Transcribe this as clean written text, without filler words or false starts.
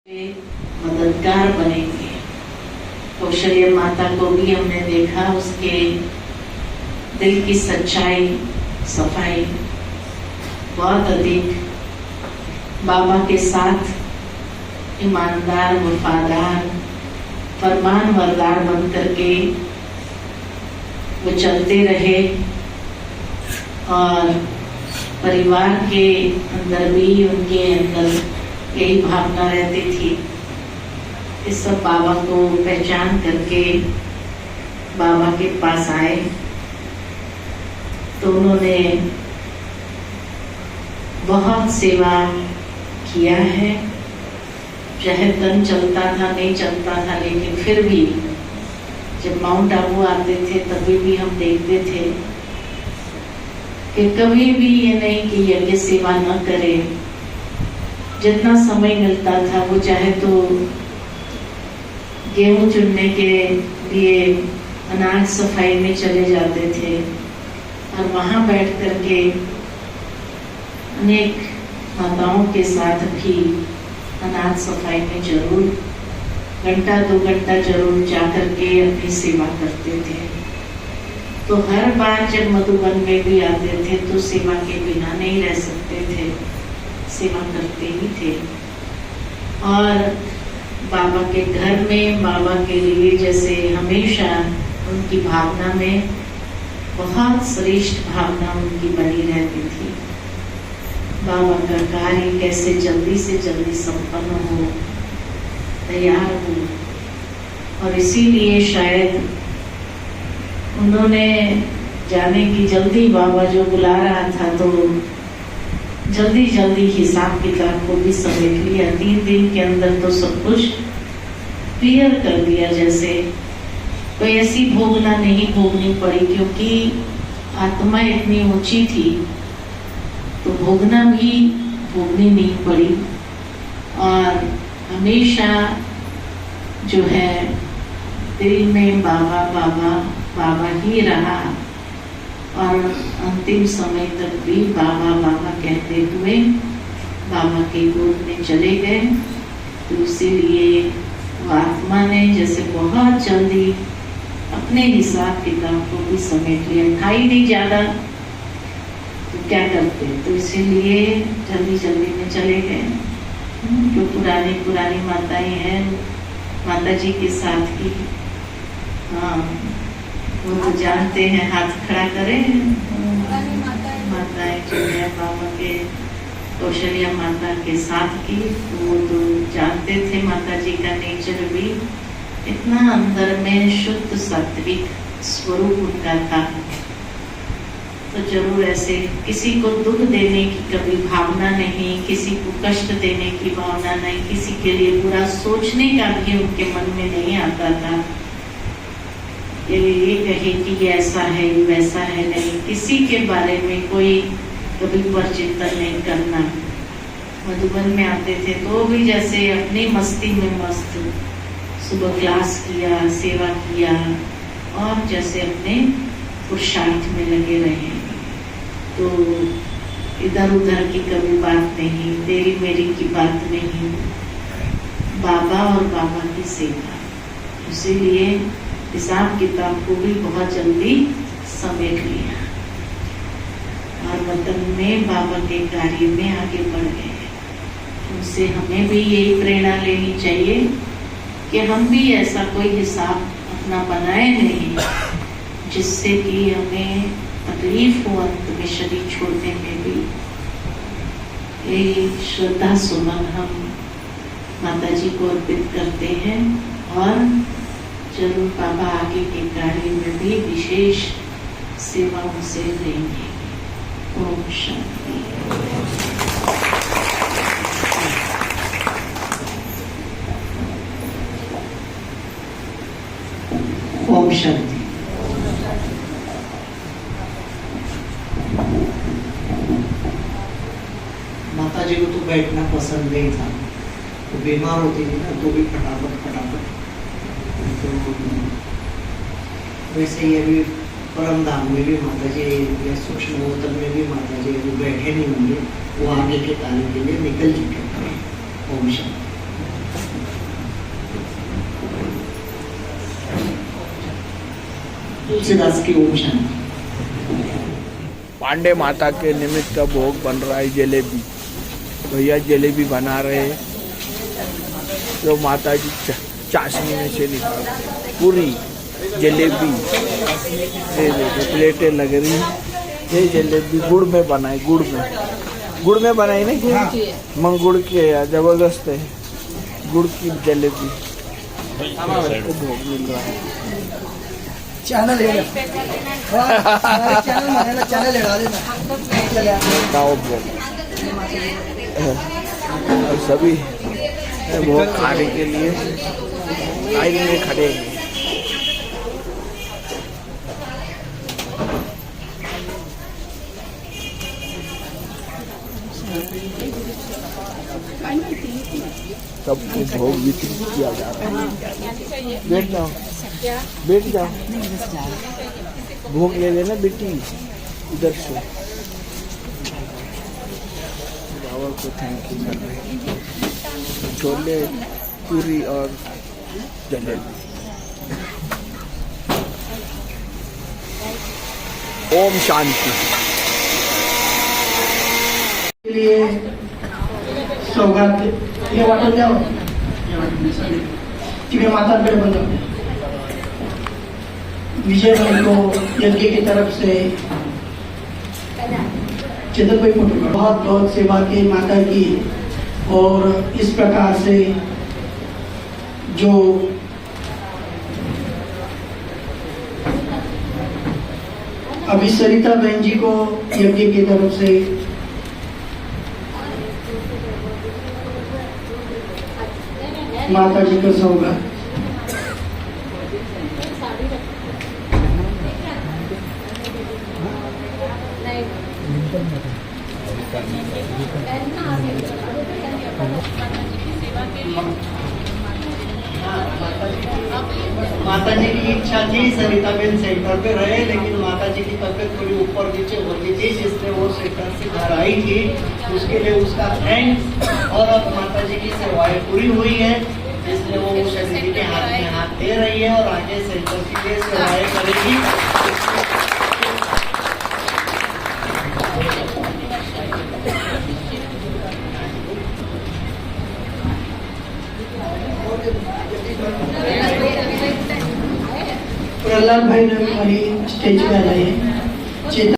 मददगार बनेंगे। कौशल्या माता को भी हमने देखा, उसके दिल की सच्चाई, सफाई बहुत अधिक, बाबा के साथ ईमानदार, वफादार, फरमान बरदार बन करके वो चलते रहे और परिवार के अंदर भी उनके अंदर यही भावना रहती थी। इस सब बाबा को पहचान करके बाबा के पास आए तो उन्होंने बहुत सेवा किया है। चाहे तन चलता था, नहीं चलता था, लेकिन फिर भी जब माउंट आबू आते थे तभी भी हम देखते थे कि कभी भी ये नहीं कि यज्ञ सेवा न करे। जितना समय मिलता था वो चाहे तो गेहूं चुनने के लिए अनाज सफाई में चले जाते थे और वहां बैठ करके अनेक माताओं के साथ भी अनाज सफाई में जरूर घंटा 2 घंटा जरूर जाकर के अपनी सेवा करते थे। तो हर बार जब मधुबन में भी आते थे तो सेवा के बिना नहीं रह सकते थे, सेवा करते ही थे। और बाबा के घर में बाबा के लिए जैसे हमेशा उनकी भावना में बहुत श्रेष्ठ भावना उनकी बनी रहती थी। बाबा का कार्य कैसे जल्दी से जल्दी संपन्न हो, तैयार हो। और इसीलिए शायद उन्होंने जाने की जल्दी बाबा जो बुला रहा था तो जल्दी जल्दी हिसाब किताब को भी समेट लिया। 3 दिन के अंदर तो सब कुछ क्लियर कर दिया। जैसे कोई ऐसी भोगना नहीं भोगनी पड़ी, क्योंकि आत्मा इतनी ऊंची थी तो भोगना भी भोगनी नहीं पड़ी। और हमेशा जो है दिल में बाबा बाबा बाबा ही रहा और अंतिम समय तक भी बाबा बाबा कहते हुए बाबा के गोद में चले गए। तो इसीलिए आत्मा ने जैसे बहुत जल्दी अपने हिसाब किताब को भी समेट लिया। था ही नहीं ज्यादा तो क्या करते, तो इसीलिए जल्दी जल्दी में चले गए। जो पुरानी पुरानी माताएं हैं, माता जी के साथ की, हाँ वो तो जानते हैं, हाथ खड़ा करें। माताएं जो है बाबा के कौशल्या माता के साथ की, तो वो तो जानते थे माता जी का नेचर भी इतना अंदर में शुद्ध सात्विक स्वरूप उनका था। तो जरूर ऐसे किसी को दुख देने की कभी भावना नहीं, किसी को कष्ट देने की भावना नहीं, किसी के लिए बुरा सोचने का भी उनके मन में नहीं आता था। ये कहे कि ये ऐसा है, ये वैसा है, नहीं, किसी के बारे में कोई कभी परचिंतन नहीं करना। मधुबन में आते थे तो भी जैसे अपनी मस्ती में मस्त, सुबह क्लास किया, सेवा किया और जैसे अपने पुरुषार्थ में लगे रहे। तो इधर उधर की कभी बात नहीं, तेरी मेरी की बात नहीं, बाबा और बाबा की सेवा। इसीलिए हिसाब किताब को भी बहुत जल्दी समेट लिया और वतन में बाबा के कार्य में आगे बढ़ गए। उनसे हमें भी यही प्रेरणा लेनी चाहिए कि हम भी ऐसा कोई हिसाब अपना बनाए नहीं जिससे कि हमें तकलीफ हो अंत में शरीर छोड़ने में भी। यही श्रद्धा सुमन हम माता जी को अर्पित करते हैं और जरूर बाबा आगे के कार्य में भी विशेष सेवा उनसे लेंगे। ओम शांति। ओम शांति। माता जी को तो बैठना पसंद नहीं था, तो बीमार होती थी ना तो भी फटाफट तो वैसे ये भी परम धाम में भी माता जी या सूक्ष्म होतल में भी माता जी अभी बैठे नहीं होंगे, वो आगे के कार्य के लिए निकल चुके हैं। ओम शांति। तुलसीदास की ओम शांति। पांडे माता के निमित्त का भोग बन रहा है जलेबी। भैया जलेबी बना रहे हैं जो माता जी चाशनी में से निकाल पूरी जलेबी ये देखो प्लेटें लग रही। ये जलेबी गुड़ में बनाई, गुड़ में बनाई ना कि मंगुड़ के जबरदस्त है गुड़ की जलेबी को भोग मिल रहा है। चैनल चैनल लगा देना बताओ भोग और सभी भोग खाने के लिए लाइन में खड़े हैं। सबको भोग वितरित किया जा रहा है। बैठ जाओ, बैठ जाओ, भोग ले लेना बेटी इधर से। बाबा को थैंक यू कर रहे हैं। छोले पूरी और जलेबी। ओम शांति। लिए सौगात ये वाटून द्यावं तिकडे माताकडे बंद विजय भाई को यज्ञ की तरफ से चेतन भाई फोटो का बहुत बहुत सेवा की माता की। और इस प्रकार से जो अभी सरिता बहन जी को यज्ञ की तरफ से माता जी का सौगात। माता जी की इच्छा थी सरिता बहन सेंटर पे रहे, लेकिन माता जी की तबीयत थोड़ी ऊपर नीचे हो गई थी जिससे वो सेंटर से घर आई थी। उसके लिए उसका थैंक्स। और अब माता जी की सेवाएं पूरी हुई है इसलिए वो शनि जी के हाथ में हाथ दे रही है और आगे सेंटर के लिए सेवाएं करेगी। प्रहलाद भाई ने हमारी स्टेज पे आ जाइए।